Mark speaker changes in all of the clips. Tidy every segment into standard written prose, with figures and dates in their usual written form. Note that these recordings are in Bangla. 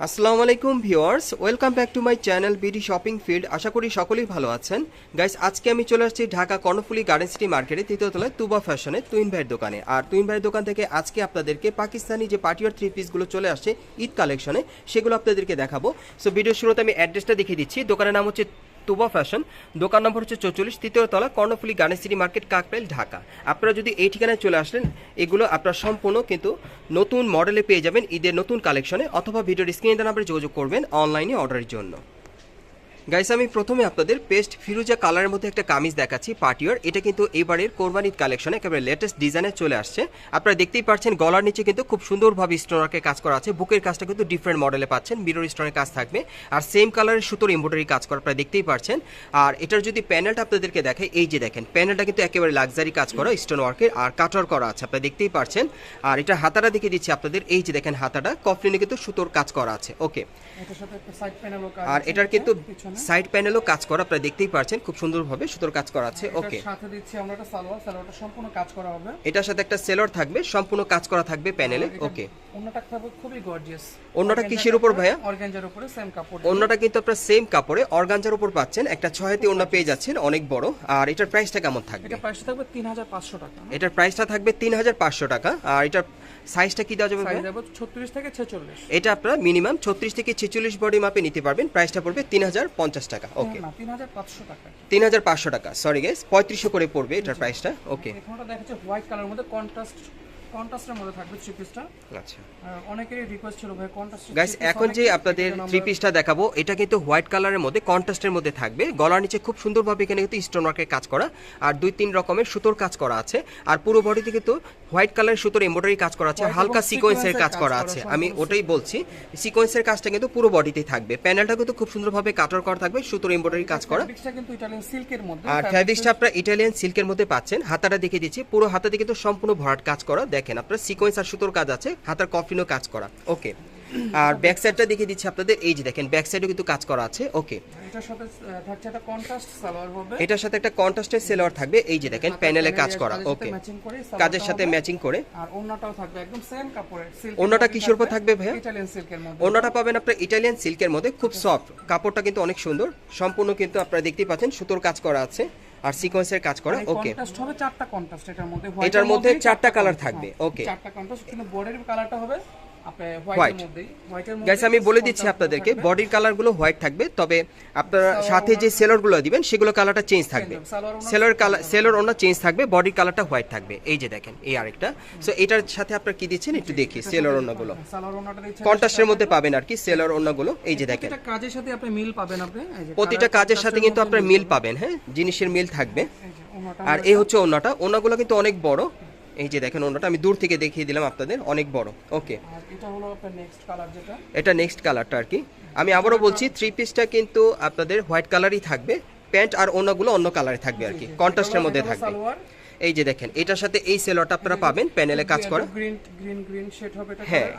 Speaker 1: আসসালামু আলাইকুম viewers, welcome back to my channel BD shopping field. আশা করি সকলেই ভালো আছেন। গাইস, আজকে আমি চলে আসছি ঢাকা কর্ণফুলী গার্ডেন সিটি মার্কেটে তৃতীয় তলায় তুবা ফ্যাশনে তুইন ভাইয়ের দোকানে। আর তুইন ভাইয়ের দোকান থেকে আজকে আপনাদেরকে পাকিস্তানি যে পার্টিওয়ার থ্রি পিসগুলো চলে আসছে ঈদ কালেকশনে, সেগুলো আপনাদেরকে দেখাবো। সো ভিডিওর শুরুতে আমি অ্যাড্রেসটা দেখিয়ে দিচ্ছি। দোকানের নাম হচ্ছে তুবা ফ্যাশন, দোকান নম্বর হচ্ছে 44, তৃতীয় তলা, Karnaphuli garden city market, Kakrail, Dhaka. আপনারা যদি এই ঠিকানায় চলে আসলেন, এগুলো আপনারা সম্পূর্ণ কিন্তু নতুন মডেলে পেয়ে যাবেন ঈদের নতুন কালেকশনে, অথবা ভিডিওর স্ক্রিনে দেওয়া নাম্বারে যোগাযোগ করবেন অনলাইনে অর্ডারের জন্য। গাইস, আমি প্রথমে আপনাদের পেস্ট ফিরোজা কালারের মধ্যে একটা কামিজ দেখাচ্ছি পার্টিওয়ার। এটা কিন্তু এবারের কোরবানির কালেকশনে একেবারে লেটেস্ট ডিজাইনে চলে আসছে। আপনারা দেখতেই পাচ্ছেন গলার নিচে কিন্তু খুব সুন্দরভাবে স্টোনারের কাজ করা আছে। বুকের কাজটা কিন্তু ডিফারেন্ট মডেলে পাচ্ছেন, মিরর স্টোনের কাজ থাকবে, আর সেম কালারের সুতোর এমব্রয়ডারি কাজ করা আপনারা দেখতেই পাচ্ছেন। আর এটার যদি প্যানেলটা আপনাদেরকে দেখাই, এই যে দেখেন প্যানেলটা কিন্তু একেবারে লাক্সারি কাজ করা, স্টোন ওয়ার্কের আর কাটওয়ার করা আছে, আপনারা দেখতেই পাচ্ছেন। আর এটা হাতাটা দেখিয়ে দিচ্ছি আপনাদের, এই যে দেখেন হাতাটা কফলিনে কিন্তু সুতোর কাজ করা আছে। ওকে, আর এটার কিন্তু সাইড প্যানেলও কাজ করা, আপনারা দেখতেই পাচ্ছেন খুব সুন্দরভাবে সুতোর কাজ করা আছে। ওকে,
Speaker 2: সাথে দিচ্ছি আমরা একটা সালোয়ার, সালোয়ারটা সম্পূর্ণ কাজ করা হবে।
Speaker 1: এটার সাথে একটা সেলর থাকবে, সম্পূর্ণ কাজ করা থাকবে প্যানেলে। ওকে,
Speaker 2: ওন্নাটা থাকবে খুবই গর্জিয়াস।
Speaker 1: ওন্নাটা কিসের উপর ভাইয়া?
Speaker 2: অর্গানজার উপরে সেম কাপড়।
Speaker 1: ওন্নাটা কিন্তু আপনারা সেম কাপড়ে অর্গানজার উপর পাচ্ছেন, একটা 6 হাতি ওন্না পেয়ে যাচ্ছেন, অনেক বড়। আর এটার প্রাইসটা কেমন থাকবে?
Speaker 2: এটা প্রাইসটা থাকবে 3500 টাকা।
Speaker 1: এটার প্রাইসটা থাকবে 3500 টাকা। আর এটার সাইজটা কি দেওয়া যাবে ভাই?
Speaker 2: সাইজ দেব 36 থেকে 46।
Speaker 1: এটা আপনারা মিনিমাম 36 থেকে 46 বডি মাপে নিতে পারবেন। প্রাইসটা পড়বে 3050 টাকা। ওকে,
Speaker 2: না 3500 টাকা।
Speaker 1: 3500 টাকা, সরি গাইস, 3500 করে পড়বে এটার প্রাইসটা। ওকে,
Speaker 2: এখানটা দেখাচ্ছে হোয়াইট কালারের মধ্যে কন্ট্রাস্টের মধ্যে থাকবে থ্রি পিসটা।
Speaker 1: আচ্ছা,
Speaker 2: অনেকেরই রিকোয়েস্ট ছিল ভাই কন্ট্রাস্ট।
Speaker 1: গাইস, এখন যে আপনাদের থ্রি পিসটা দেখাবো, এটা কিন্তু হোয়াইট কালারের মধ্যে কন্ট্রাস্টের মধ্যে থাকবে। গলার নিচে খুব সুন্দরভাবে এখানে কিন্তু স্টোন ওয়ার্কের কাজ করা, আর 2-3 রকমের সুতোর কাজ করা আছে। আর পুরো বডিতে কিন্তু হোয়াইট কালারের সুতোর এমব্রয়ডারি কাজ করা আছে, হালকা সিকোয়েন্সের কাজ করা আছে। আমি ওটাই বলছি, সিকোয়েন্সের কাজটা কিন্তু পুরো বডিতেই থাকবে। প্যানেলটা কিন্তু খুব সুন্দরভাবে কাটার করা থাকবে, সুতোর এমব্রয়ডারি কাজ করা।
Speaker 2: ফ্যাব্রিক্সটা কিন্তু ইটালিয়ান সিল্কের মধ্যে।
Speaker 1: আর ফ্যাব্রিক্সটা আপনারা ইটালিয়ান সিল্কের মধ্যে পাচ্ছেন। হাতাটা দেখিয়ে দিচ্ছি, পুরো হাতাতে কিন্তু সম্পূর্ণ ভরাট কাজ করা। দেখেন আপনারা সিকোয়েন্স আর সুতোর কাজ আছে, হাতার কফলিনও কাজ করা। ওকে, আর ব্যাক সাইডটা দেখিয়ে দিচ্ছি আপনাদের, এই যে দেখেন ব্যাক সাইডেও কিন্তু কাজ করা আছে। ওকে,
Speaker 2: এটার সাথে থাকছে একটা কন্ট্রাস্ট সালোয়ার হবে।
Speaker 1: এটার সাথে একটা কন্ট্রাস্টের সেলোয়ার থাকবে, এই যে দেখেন প্যানেলে কাজ করা। ওকে, কাজের সাথে ম্যাচিং করে।
Speaker 2: আর ওন্নাটাও থাকবে একদম সেম কাপড়ের।
Speaker 1: ওন্নাটা কিসের উপর থাকবে ভাইয়া?
Speaker 2: ইটালিয়ান সিল্কের মধ্যে।
Speaker 1: ওন্নাটা পাবেন আপনারা ইটালিয়ান সিল্কের মধ্যে, খুব সফট কাপড়টা কিন্তু অনেক সুন্দর। সম্পূর্ণ কিন্তু আপনারা দেখতেই পাচ্ছেন সুতোর কাজ করা আছে আর সিকোয়েন্সের কাজ করা। ওকে,
Speaker 2: কন্ট্রাস্ট হবে 4টা কন্ট্রাস্ট
Speaker 1: এটার মধ্যে 4টা কালার থাকবে। ওকে,
Speaker 2: 4টা কন্ট্রাস্ট, কিন্তু বডির কালারটা হবে
Speaker 1: হোয়াইট। গাইস, আমি বলে দিচ্ছি আপনাদেরকে, বডির কালারগুলো হোয়াইট থাকবে, তবে আপনারা সাথে যে সেলরগুলো দিবেন সেগুলো কালারটা চেঞ্জ থাকবে। সেলর ওনা চেঞ্জ থাকবে, বডির কালারটা হোয়াইট থাকবে। এই যে দেখেন এই আরেকটা। সো এটার সাথে আপনারা কি দিচ্ছেন একটু দেখি, সেলর ওনাগুলো কন্ট্রাস্টের মধ্যে পাবেন আর কি, সেলর ওনাগুলো। এই যে দেখেন
Speaker 2: প্রতিটা কাজের সাথে আপনি মিল পাবেন,
Speaker 1: প্রতিটা কাজের সাথে কিন্তু আপনারা মিল পাবেন। হ্যাঁ, জিনিসের মিল থাকবে। আর এই হচ্ছে ওনাটা, ওনাগুলো কিন্তু অনেক বড়। এই যে দেখেন ওনাটা আমি দূর থেকে দেখিয়ে দিলাম আপনাদের, অনেক বড়। ওকে,
Speaker 2: এটা হলো আপনার নেক্সট কালার, যেটা
Speaker 1: এটা নেক্সট কালারটা আর কি। আমি আবারও বলছি, থ্রি পিসটা কিন্তু আপনাদের হোয়াইট কালারই থাকবে, প্যান্ট আর ওনাগুলো অন্য কালারে থাকবে আর কি, কন্ট্রাস্টের মধ্যে থাকবে। এই যে দেখেন এটার সাথে এই সেলরটা আপনারা পাবেন, প্যানেলে কাজ করা।
Speaker 2: গ্রিন শেড হবে এটা।
Speaker 1: হ্যাঁ,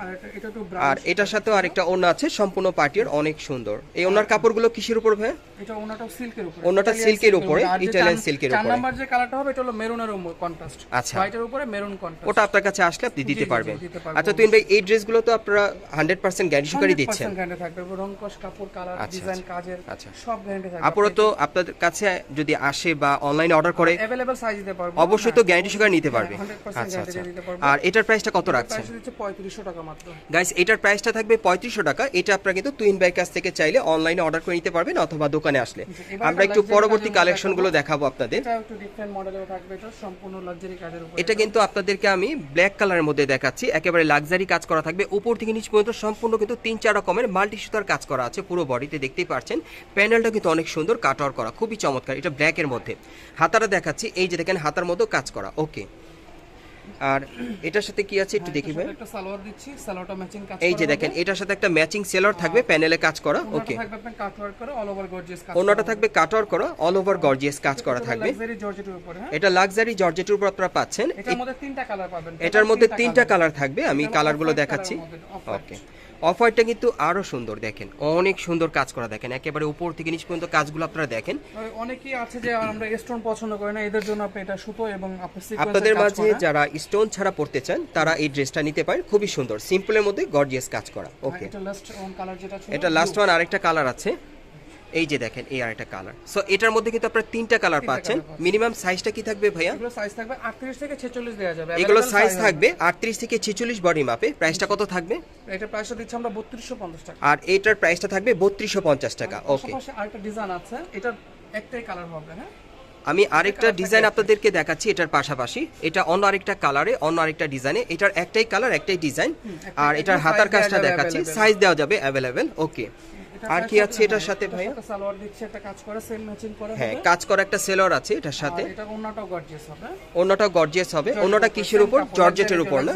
Speaker 1: আর এটার সাথেও আরেকটা ওড়না আছে সম্পূর্ণ পার্টির, অনেক সুন্দর। এই ওড়নার কাপড়গুলো কিসের উপর ভাই?
Speaker 2: এটা ওড়নাটাও সিল্কের উপরে।
Speaker 1: ওড়নাটা সিল্কের উপরে, ইটালিয়ান সিল্কের উপরে।
Speaker 2: 4 নাম্বার যে কালারটা হবে এটা হলো মেরুনের কন্ট্রাস্ট।
Speaker 1: আচ্ছা,
Speaker 2: হোয়াইটের উপরে মেরুন কন্ট্রাস্ট।
Speaker 1: ওটা আপনার কাছে আসলে আপনি দিতে পারবেন। আচ্ছা তুই ভাই, এই ড্রেসগুলো তো আপনারা 100% গ্যারান্টি সহকারে দিচ্ছেন?
Speaker 2: 100% গ্যারান্টি থাকবে, রংকশ কাপড়, কালার, ডিজাইন, কাজের সব গ্যারান্টি থাকবে।
Speaker 1: আপাতত আপনাদের কাছে যদি আসে বা অনলাইনে অর্ডার করে
Speaker 2: अवेलेबल সাইজ দিতে পারবো,
Speaker 1: অবশ্যই তো গ্যারান্টি সহকারে নিতে পারবে। আচ্ছা আচ্ছা, আর এটার প্রাইসটা কত রাখছেন?
Speaker 2: প্রাইস হচ্ছে 3500 টাকা মাত্র।
Speaker 1: গাইস, এটার প্রাইসটা থাকবে 3500 টাকা। এটা আপনারা কিন্তু তুহিন ভাইয়ের কাছ থেকে চাইলে অনলাইনে অর্ডার করে নিতে পারবেন, অথবা দোকানে আসলে। আমরা একটু পরবর্তী কালেকশনগুলো দেখাবো আপনাদের।
Speaker 2: এটা একটু ডিফারেন্ট মডেলের থাকবে, এটা সম্পূর্ণ লাক্সারি কাজের উপরে।
Speaker 1: এটা কিন্তু আপনাদেরকে আমি ব্ল্যাক কালারের মধ্যে দেখাচ্ছি, একেবারে লাক্সারি কাজ করা থাকবে। উপর থেকে নিচ পর্যন্ত সম্পূর্ণ কিন্তু 3-4 রকমের মাল্টি সুতার কাজ করা আছে পুরো বডিতে, দেখতেই পাচ্ছেন। প্যানেলটা কিন্তু অনেক সুন্দর কাটওয়ার করা, খুবই চমৎকার। এটা ব্ল্যাকের মধ্যে। হাতাটা দেখাচ্ছি, এই যে দেখেন হাতার মধ্যে কাজ করা। ওকে, আর এটার সাথে কি আছে একটু দেখি ভাই।
Speaker 2: একটা সালোয়ার দিচ্ছি, সালোয়ারটা ম্যাচিং কাজ করা।
Speaker 1: এই যে দেখেন এটার সাথে একটা ম্যাচিং সেলর থাকবে, প্যানেলে কাজ করা। ওকে,
Speaker 2: থাকবে আপনার কাটওয়ার্ক করা, অল ওভার গর্জিয়াস কাজ।
Speaker 1: ওনাটা থাকবে কাটওয়ার করা, অল ওভার গর্জিয়াস কাজ করা থাকবে।
Speaker 2: লাক্সারি জর্জেটের উপরে। হ্যাঁ,
Speaker 1: এটা লাক্সারি জর্জেটের উপর আপনারা পাচ্ছেন।
Speaker 2: এটার মধ্যে 3টা কালার পাবেন।
Speaker 1: এটার মধ্যে 3টা কালার থাকবে, আমি কালারগুলো দেখাচ্ছি। ওকে, অফ হোয়াইটটা কিন্তু আরো সুন্দর, দেখেন অনেক সুন্দর কাজ করা, দেখেন একেবারে উপর থেকে নিচ পর্যন্ত কাজগুলো আপনারা দেখেন।
Speaker 2: অনেকেই আছে যে আমরা স্টোন পছন্দ করি না, এদের জন্য আপনি এটা সুতো এবং আপনি সিকোয়েন্সের
Speaker 1: আপনাদের
Speaker 2: কাজ
Speaker 1: মাঝে
Speaker 2: করা।
Speaker 1: যারা স্টোন ছাড়া পড়তে চান তারা এই ড্রেসটা নিতে পারেন, খুবই সুন্দর সিম্পলের মধ্যে গর্জিয়াস কাজ করা। ওকে,
Speaker 2: এটা লাস্ট ওয়ান কালার যেটা ছিল,
Speaker 1: এটা লাস্ট ওয়ান, আরেকটা কালার আছে, এই যে দেখেন এই আরেকটা কালার। সো এটার মধ্যে কিন্তু আপনারা তিনটা কালার পাচ্ছেন। মিনিমাম সাইজটা কি থাকবে ভাইয়া?
Speaker 2: এগুলো সাইজ থাকবে 38 থেকে 46 দেওয়া যাবে।
Speaker 1: এগুলো
Speaker 2: Available
Speaker 1: সাইজ
Speaker 2: size
Speaker 1: থাকবে 38 থেকে 46 বডি মাপে। প্রাইসটা কত থাকবে?
Speaker 2: হবে। এটা প্রাইসটা দিচ্ছি আমরা 3250 টাকা।
Speaker 1: আর এটার প্রাইসটা থাকবে 3250 টাকা। ওকে,
Speaker 2: পাশাপাশি আরেকটা ডিজাইন আছে, এটা একটাই কালার হবে। হ্যাঁ,
Speaker 1: আমি আরেকটা ডিজাইন আপনাদেরকে দেখাচ্ছি এটার পাশাপাশি। এটা অন্য আরেকটা কালারে, অন্য আরেকটা ডিজাইনে। এটার একটাই কালার, একটাই ডিজাইন। আর এটার হাতার কাজটা দেখাচ্ছি, সাইজ দেওয়া যাবে অ্যাভেলেবেল। ওকে, আর কি আছে এটার সাথে ভাইয়া?
Speaker 2: সালোয়ার দিচ্ছে, একটা কাজ করে সেম ম্যাচিং করে
Speaker 1: হ্যাঁ,
Speaker 2: হবে।
Speaker 1: কাজ করা একটা সেলর আছে এটার সাথে।
Speaker 2: আর এটা ওন্নাটাও গর্জিয়াস হবে।
Speaker 1: অন্যটা গর্জিয়াস হবে। অন্যটা কিসের উপর? জর্জেটের উপর না?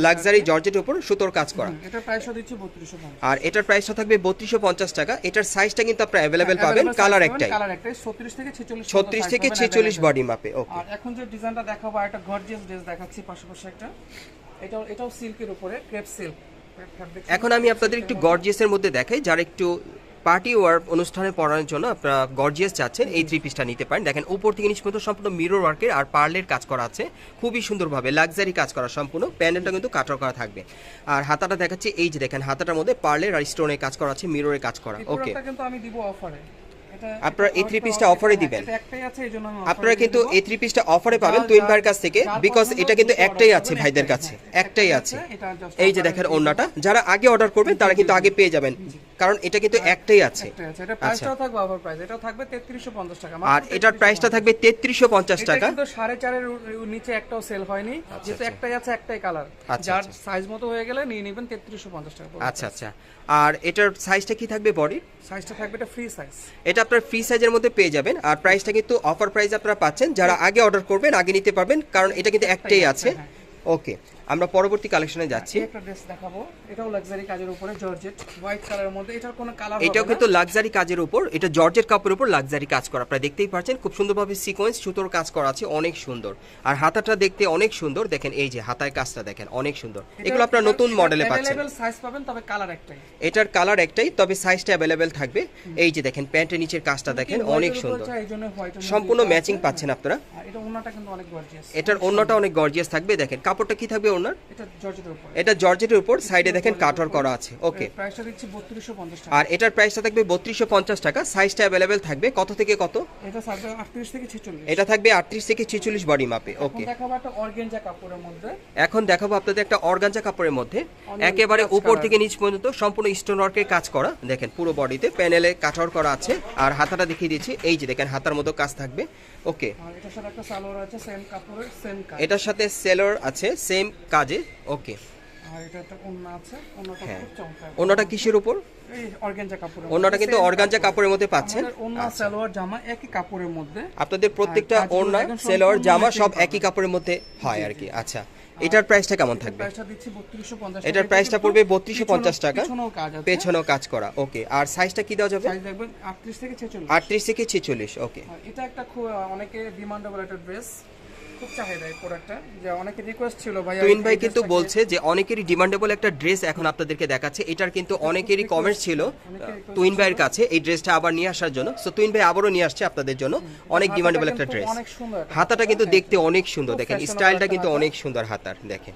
Speaker 1: লাক্সারি জর্জেটের উপর সুতোর কাজ করা।
Speaker 2: এটা প্রাইসটা দিচ্ছি 3250।
Speaker 1: আর এটার প্রাইসটা থাকবে 3250 টাকা। এটার সাইজটা কিন্তু আপনারা অ্যাভেলেবেল পাবেন, কালার একটাই,
Speaker 2: কালার একটাই 36 থেকে 46
Speaker 1: 36 থেকে 46 বডি মাপে। ওকে,
Speaker 2: আর এখন যে ডিজাইনটা দেখাবো একটা গর্জিয়াস ড্রেস দেখাচ্ছি, পাশাপাশি একটা এটাও সিল্কের উপরে, ক্রেপ সিল্ক।
Speaker 1: এখন আমি আপনাদের একটু গর্জিয়াসের মধ্যে দেখাই। যারা একটু পার্টি ওয়ার অনুষ্ঠানে পরানোর জন্য আপনারা গর্জিয়াস চাচ্ছেন, এই থ্রি পিসটা নিতে পারেন। দেখেন উপর থেকে নিচ পর্যন্ত সম্পূর্ণ মিরর ওয়ার্কের আর পার্লের কাজ করা আছে, খুবই সুন্দরভাবে লাক্সারি কাজ করা সম্পূর্ণ। প্যানেলটা কিন্তু কাটার করা থাকবে। আর হাতাটা দেখাচ্ছি, এই যে দেখেন হাতাটার মধ্যে পার্লের আর স্টোনের কাজ করা আছে, মিররের কাজ করা। ওকে,
Speaker 2: এটা কিন্তু আমি দিব অফারে।
Speaker 1: আপনারা এই থ্রি পিসটা অফারে দিবেন।
Speaker 2: এটা একটাই আছে, এইজন্য আমি
Speaker 1: আপনারা কিন্তু এই থ্রি পিসটা অফারে পাবেন তুইন ভাইয়ের কাছ থেকে, বিকজ এটা কিন্তু একটাই আছে ভাইদের কাছে, একটাই আছে। এই যে দেখেন ওন্নাটা, যারা আগে অর্ডার করবেন তারা কিন্তু আগে পেয়ে যাবেন, কারণ এটা কিন্তু একটাই আছে।
Speaker 2: এটা প্রাইসটাও থাকবে অফার প্রাইস, এটাও থাকবে 3350 টাকা।
Speaker 1: আর এটার প্রাইসটা থাকবে 3350 টাকা।
Speaker 2: কিন্তু 4.5 এর নিচে একটাও সেল হয়নি, যেহেতু একটাই আছে, একটাই কালার। যার সাইজ মতো হয়ে গেলে নিয়ে নেবেন 3350 টাকা।
Speaker 1: আচ্ছা আচ্ছা, আর এটার সাইজটা কি থাকবে বডির?
Speaker 2: সাইজটা থাকবে এটা ফ্রি সাইজ।
Speaker 1: এটা আপনার ফ্রি সাইজের মধ্যে পেয়ে যাবেন। আর প্রাইসটা কিন্তু অফার প্রাইস আপনারা পাচ্ছেন, যারা আগে অর্ডার করবেন আগে নিতে পারবেন, কারণ এটা কিন্তু একটাই আছে। ওকে, আমরা পরবর্তী কালেকশনে যাচ্ছি।
Speaker 2: একটা ড্রেস দেখাবো, এটাও লাক্সারি কাজের উপরে, জর্জেট হোয়াইট কালারের মধ্যে। এটার কোনো কালার হবে না,
Speaker 1: এটাও কিন্তু লাক্সারি কাজের উপর, এটা জর্জেট কাপড়ের উপর লাক্সারি কাজ করা। আপনারা দেখতেই পাচ্ছেন খুব সুন্দরভাবে সিকোয়েন্স সুতোর কাজ করা আছে, অনেক সুন্দর। আর হাতাটা দেখতে অনেক সুন্দর, দেখেন এই যে হাতায় কাজটা দেখেন অনেক সুন্দর। এগুলো আপনারা নতুন মডেলে পাচ্ছেন।
Speaker 2: अवेलेबल সাইজ পাবেন, তবে কালার একটাই।
Speaker 1: এটার কালার একটাই, তবে সাইজটা অ্যাভেলেবেল থাকবে। এই যে দেখেন প্যান্টের নিচের কাজটা দেখেন অনেক সুন্দর, সম্পূর্ণ ম্যাচিং পাচ্ছেন আপনারা।
Speaker 2: আর এটা ওন্নাটা কিন্তু অনেক গর্জিয়াস,
Speaker 1: এটার ওন্নাটা অনেক গর্জিয়াস থাকবে। দেখেন কাপড়টা কি থাকবে ওন্নার?
Speaker 2: এটা জর্জেটের উপরে,
Speaker 1: এটা জর্জেটের উপর, সাইডে দেখেন কাটওয়ার করা আছে। ওকে,
Speaker 2: প্রাইসটা দিচ্ছি 3250 টাকা।
Speaker 1: আর এটার প্রাইসটা থাকবে 3250 টাকা। সাইজটা অ্যাভেলেবেল থাকবে কত থেকে কত?
Speaker 2: এটা থাকবে 38 থেকে 46।
Speaker 1: এটা থাকবে 38 থেকে 46 বডি মাপে। ওকে,
Speaker 2: দেখাবো একটা অর্গানজা কাপড়ের মধ্যে।
Speaker 1: এখন দেখাবো আপনাদের একটা অর্গানজা কাপড়ের মধ্যে, একেবারে উপর থেকে নিচ পর্যন্ত সম্পূর্ণ স্টোন ওয়ার্কের কাজ করা। দেখেন পুরো বডিতে প্যানেলে কাটওয়ার করা আছে। আর হাতাটা দেখিয়ে দিচ্ছি, এই যে দেখেন হাতার মতো কাজ থাকবে। ওকে,
Speaker 2: আর এটার সাথে একটা সালোয়ার আছে, সেম কাপড়ের সেম কাজ।
Speaker 1: এটার সাথে সেলর আছে সেম কাজে। ওকে,
Speaker 2: আর এটা একটা ওন্না আছে, ওন্নাটা খুব চমৎকার।
Speaker 1: ওন্নাটা কিসের উপর?
Speaker 2: এই অর্গানজা কাপড়ের,
Speaker 1: ওন্নাটা কিন্তু অর্গানজা কাপড়ের মধ্যে পাচ্ছেন।
Speaker 2: ওন্না সালোয়ার জামা একই কাপড়ের মধ্যে।
Speaker 1: আপনাদের প্রত্যেকটা ওন্না সেলর জামা সব একই কাপড়ের মধ্যে হয় আর কি। আচ্ছা, এটার প্রাইসটা কেমন থাকবে?
Speaker 2: প্রাইসটা দিচ্ছি 3250 টাকা।
Speaker 1: এটার প্রাইসটা পড়বে 3250 টাকা,
Speaker 2: পিছনেও কাজ আছে,
Speaker 1: পেছনেও কাজ করা। ওকে, আর সাইজটা কি দেওয়া যাবে?
Speaker 2: সাইজ দেখবেন 38 থেকে 46।
Speaker 1: 38 থেকে 46। ওকে,
Speaker 2: আর এটা একটা খুব অনেকে ডিমান্ডেবল একটা ড্রেস, খুব চাহিদা এই প্রোডাক্টটা, যে অনেকে রিকোয়েস্ট ছিল ভাই।
Speaker 1: তুইন ভাই কিন্তু বলছে যে অনেকেরই ডিমান্ডেবল একটা ড্রেস এখন আপনাদেরকে দেখাচ্ছে। এটার কিন্তু অনেকেরই কমেন্ট ছিল তুইন ভাইয়ের কাছে এই ড্রেসটা আবার নিয়ে আসার জন্য। সো তুইন ভাই আবারও নিয়ে আসছে আপনাদের জন্য অনেক ডিমান্ডেবল একটা ড্রেস।
Speaker 2: অনেক সুন্দর,
Speaker 1: হাতাটা কিন্তু দেখতে অনেক সুন্দর, দেখেন স্টাইলটা কিন্তু অনেক সুন্দর হাতার, দেখেন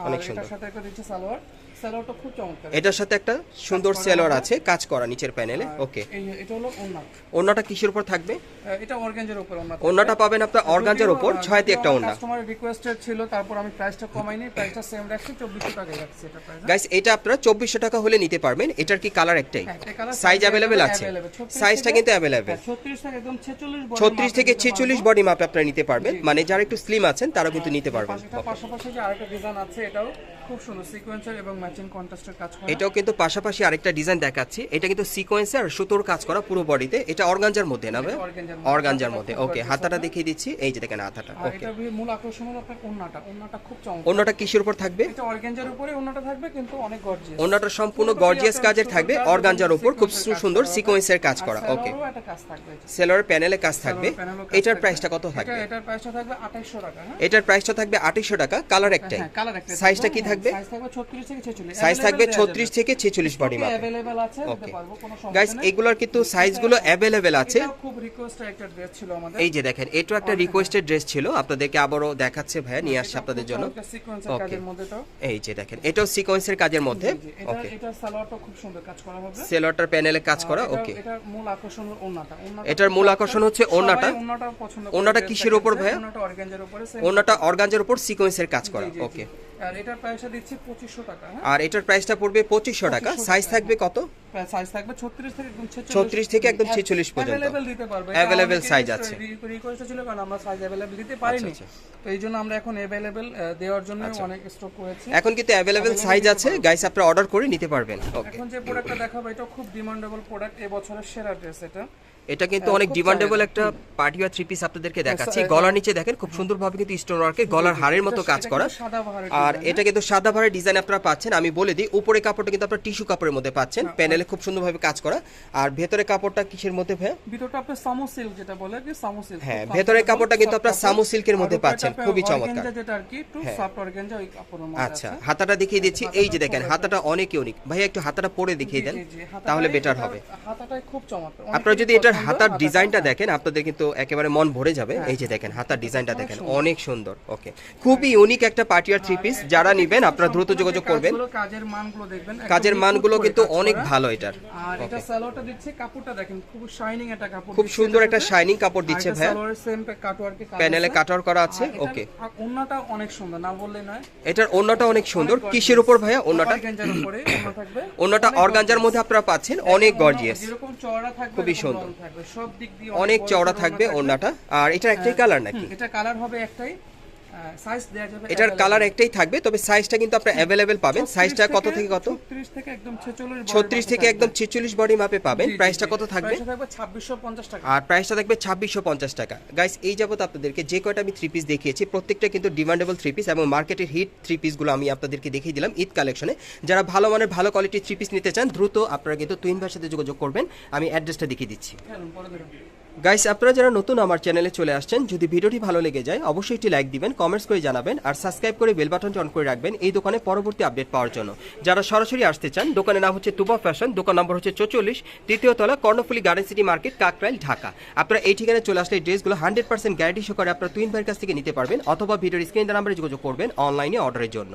Speaker 1: অনেক সুন্দর।
Speaker 2: এটার সাথে একটা দিচ্ছে সালোয়ার, সালোয়ারটা খুব চমৎকার।
Speaker 1: এটার সাথে একটা সুন্দর সেলর আছে কাজ করা নিচের প্যানেলে। ওকে,
Speaker 2: এটা হলো ওন্না।
Speaker 1: ওন্নাটা কিসের উপর থাকবে?
Speaker 2: এটা অর্গানজার উপর ওন্না।
Speaker 1: ওন্নাটা পাবেন আপনার অর্গানজার উপর, ছয়তে একটা ওন্না।
Speaker 2: কাস্টমারের রিকোয়েস্টেড ছিল, তারপর আমি প্রাইসটা কমাইনি, প্রাইসটা সেম রাখছি, 2400 টাকায় রাখছি এটা প্রাইস।
Speaker 1: গাইস, এটা আপনারা 2400 টাকা হলে নিতে পারবেন। এটার কি কালার একটাই? সাইজ অ্যাভেলেবেল আছে, সাইজটা কিন্তু অ্যাভেলেবেল।
Speaker 2: 36 থেকে একদম 46 বডি,
Speaker 1: 36 থেকে 46 বডি মাপে আপনারা নিতে পারবেন। মানে যারা একটু স্লিম আছেন তারাও কিন্তু নিতে পারবেন।
Speaker 2: পাশাপাশি যে আরেকটা ডিজাইন আছে, এটাও খুব সুন্দর সিকোয়েন্সার এবং ম্যাচিং কন্ট্রাস্টের কাজ করা।
Speaker 1: এটাও কিন্তু পাশাপাশি আরেকটা ডিজাইন দেখাচ্ছি। এটা কিন্তু সিকোয়েন্সে আর সুতোর কাজ করা পুরো বডিতে। এটা অর্গানজার মধ্যে না ভাই? অর্গানজার মধ্যে। ওকে, হাতাটা দেখিয়ে দিচ্ছি, এই যে দেখেন হাতাটা।
Speaker 2: আর
Speaker 1: ওকে,
Speaker 2: এটা মূল আকর্ষণ হলো আপনার ওন্নাটা খুব চমৎকার।
Speaker 1: ওন্নাটা কিসের উপর থাকবে?
Speaker 2: এটা অর্গানজার উপরে ওন্নাটা থাকবে, কিন্তু অনেক গর্জিয়াস।
Speaker 1: ওন্নাটা সম্পূর্ণ গর্জিয়াস কাজের থাকবে, অর্গানজার উপর খুব সুন্দর সিকোয়েন্সের কাজ করা। ওকে,
Speaker 2: সালোয়ারও একটা কাজ থাকবে,
Speaker 1: সেলরের প্যানেলে কাজ থাকবে। এটার প্রাইসটা কত থাকবে?
Speaker 2: এটার প্রাইসটা থাকবে 2800 টাকা। হ্যাঁ,
Speaker 1: এটার প্রাইসটা থাকবে 2800 টাকা, কালার একটাই।
Speaker 2: কালার একটা।
Speaker 1: সাইজটা কি থাকবে?
Speaker 2: সাইজ থাকবে 36 থেকে 46। 46
Speaker 1: সাইজ থাকবে 36 থেকে 46 বডি মাপে।
Speaker 2: अवेलेबल আছে, দিতে
Speaker 1: ওকে
Speaker 2: পারবো, কোনো সমস্যা
Speaker 1: গাইস,
Speaker 2: নেই।
Speaker 1: এগুলোর কিন্তু সাইজগুলো অ্যাভেলেবেল আছে।
Speaker 2: এটাও খুব রিকোয়েস্টেড একটা ড্রেস ছিল আমাদের।
Speaker 1: এই যে দেখেন, এটাও একটা রিকোয়েস্টেড ড্রেস ছিল, আপনাদেরকে আবারও দেখাচ্ছে ভাইয়া, নিয়ে আসছে আপনাদের জন্য।
Speaker 2: এটা সিকোয়েন্সের
Speaker 1: ওকে,
Speaker 2: কাজের মধ্যে তো
Speaker 1: এই যে দেখেন, এটাও সিকোয়েন্সের কাজের মধ্যে।
Speaker 2: এটা
Speaker 1: ওকে,
Speaker 2: এটা সালোয়ারটা খুব সুন্দর কাজ করা হবে,
Speaker 1: সেলরটার প্যানেলে কাজ করা। ওকে,
Speaker 2: এটার মূল আকর্ষণ হলো ওন্নাটা।
Speaker 1: এটার মূল আকর্ষণ হচ্ছে ওন্নাটা।
Speaker 2: সবাই ওন্নাটা পছন্দ করে।
Speaker 1: ওন্নাটা কিসের উপর ভাইয়া?
Speaker 2: ওন্নাটা অর্গানজার উপরে,
Speaker 1: ওন্নাটা অর্গানজার উপর সিকোয়েন্সের কাজ করা।
Speaker 2: জি, জি,
Speaker 1: ওকে,
Speaker 2: আর এটার প্রাইসটা দিচ্ছি 2500 টাকা। হ্যাঁ,
Speaker 1: আর এটার প্রাইসটা পড়বে 2500 টাকা। সাইজ থাকবে কত?
Speaker 2: সাইজ থাকবে 36 থেকে একদম
Speaker 1: 36 থেকে একদম 46 পর্যন্ত
Speaker 2: अवेलेबल দিতে পারবে।
Speaker 1: Available size আছে।
Speaker 2: রিকোয়েস্ট ছিল কারণ আমরা সাইজ अवेलेबल দিতে পারিনি,
Speaker 1: আচ্ছা।
Speaker 2: তো এইজন্য আমরা এখন अवेलेबल দেওয়ার জন্য অনেক স্টক করেছি।
Speaker 1: এখন কিন্তু অ্যাভেলেবেল সাইজ আছে গাইস, আপনারা অর্ডার করে নিতে পারবেন। ওকে,
Speaker 2: এখন যে প্রোডাক্টটা দেখাবো এটা খুব ডিমান্ডেবল প্রোডাক্ট, এই বছরের সেরা ড্রেস এটা।
Speaker 1: এটা কিন্তু অনেক ডিমান্ডেবল একটা পার্টি ওয়্যার থ্রি পিস আপনাদেরকে দেখাচ্ছি। গলার নিচে দেখেন খুব সুন্দরভাবে কিন্তু স্টোন ওয়ার্কের গলার হারের মতো কাজ করা,
Speaker 2: সাদা বাহারের
Speaker 1: আর এটা কিন্তু সাদা ভারের ডিজাইন আপনারা পাচ্ছেন। আমি বলে দিই, উপরে কাপড়টা কিন্তু আপনারা টিস্যু কাপড়ের মধ্যে পাচ্ছেন, প্যানেলে খুব সুন্দরভাবে কাজ করা। আর ভেতরে কাপড়টা কিসের মধ্যে ভাই?
Speaker 2: ভিতরটা আপনার সামো সিল্ক, যেটা বলে কি সামো সিল্ক।
Speaker 1: হ্যাঁ, ভেতরের কাপড়টা কিন্তু আপনারা সামো সিল্কের মধ্যে পাচ্ছেন, খুবই চমৎকার।
Speaker 2: যেটা আর কি একটু সফট অর্গানজা ওই কাপড়ের মধ্যে।
Speaker 1: আচ্ছা, হাতাটা দেখিয়ে দিচ্ছি। এই যে দেখেন, হাতাটা অনেক ইউনিক। ভাইয়া একটু হাতাটা পরে দেখিয়ে দেন, তাহলে বেটার হবে।
Speaker 2: হাতাটাই খুব চমৎকার।
Speaker 1: আপনারা যদি এটার হাতার ডিজাইনটা দেখেন, আপনাদের কিন্তু একেবারে মন ভরে যাবে। এই যে দেখেন, হাতার ডিজাইনটা দেখেন, অনেক সুন্দর। ওকে, খুবই ইউনিক একটা পার্টি ওয়্যার থ্রি পিস। যারা নেবেন আপনারা দ্রুত যোগাযোগ করবেন।
Speaker 2: কাজের মানগুলো দেখবেন,
Speaker 1: কাজের মানগুলো কিন্তু অনেক ভালো এটার।
Speaker 2: আর এটা সালোয়ারটা দিচ্ছে, কাপড়টা দেখেন খুব শাইনিং একটা কাপড়,
Speaker 1: খুব সুন্দর একটা শাইনিং কাপড় দিচ্ছে ভাই।
Speaker 2: সালোয়ারের সেম কাটওয়ার্কে কাজ,
Speaker 1: প্যানেলে কাটওয়ার্ক করা আছে। ওকে,
Speaker 2: ওন্নাটা অনেক সুন্দর, না বললে নয়।
Speaker 1: এটার ওন্নাটা অনেক সুন্দর। কিসের উপর ভাইয়া ওন্নাটা?
Speaker 2: অর্গানজার উপরে ওন্না থাকবে।
Speaker 1: ওন্নাটা অর্গানজার মধ্যে আপনারা পাচ্ছেন, অনেক গর্জিয়াস,
Speaker 2: যেরকম চওড়া থাকবে
Speaker 1: খুবই
Speaker 2: এরকম
Speaker 1: সুন্দর।
Speaker 2: লং থাকবে, সব দিক দিয়ে
Speaker 1: অনেক চওড়া থাকবে ওন্নাটা। আর এটা একটাই কালার নাকি?
Speaker 2: এটা কালার হবে একটাই, সাইজ দেয়া যাবে।
Speaker 1: এটার কালার একটাই থাকবে, তবে সাইজটা কিন্তু আপনারা অ্যাভেলেবেল পাবেন। সাইজটা কত থেকে কত?
Speaker 2: 36 থেকে একদম 46।
Speaker 1: 36 থেকে একদম 46 বডি মাপে পাবেন। প্রাইসটা কত থাকবে?
Speaker 2: প্রাইসটা থাকবে 2650 টাকা।
Speaker 1: আর প্রাইসটা থাকবে 2650 টাকা। গাইস, এই যাবত আপনাদেরকে যে কয়টা আমি থ্রি পিস দেখিয়েছি, প্রত্যেকটা কিন্তু ডিমান্ডেবল থ্রি পিস এবং মার্কেটের হিট থ্রি পিসগুলো আমি আপনাদেরকে দেখিয়ে দিলাম ঈদ কালেকশনে। যারা ভালো মানের ভালো কোয়ালিটির থ্রি পিস নিতে চান, দ্রুত আপনারা কিন্তু তুহিন ভাইয়ের সাথে যোগাযোগ করবেন। আমি অ্যাড্রেসটা দেখিয়ে দিচ্ছি।
Speaker 2: চলুন পরে দেখুন।
Speaker 1: গাইস, আপনারা যারা নতুন আমার চ্যানেলে চলে আসছেন, যদি ভিডিওটি ভালো লেগে যায় অবশ্যই একটি লাইক দিবেন, কমেন্টস করে জানাবেন, আর সাবস্ক্রাইব করে বেল বাটনটি অন করে রাখবেন এই দোকানে পরবর্তী আপডেট পাওয়ার জন্য। যারা সরাসরি আসতে চান, দোকানের নাম হচ্ছে তুবা ফ্যাশন, দোকান নম্বর হচ্ছে 44, তৃতীয় তলা, Karnaphuli garden city market, Kakrail, Dhaka. আপনারা এই ঠিকানায় চলে আসলে এই ড্রেসগুলো 100% গ্যারান্টি সহকারে আপনারা তুহিন ভাইয়ের কাছ থেকে নিতে পারবেন, অথবা ভিডিওর স্ক্রিন নাম্বারে যোগাযোগ করবেন অনলাইনে অর্ডারের জন্য।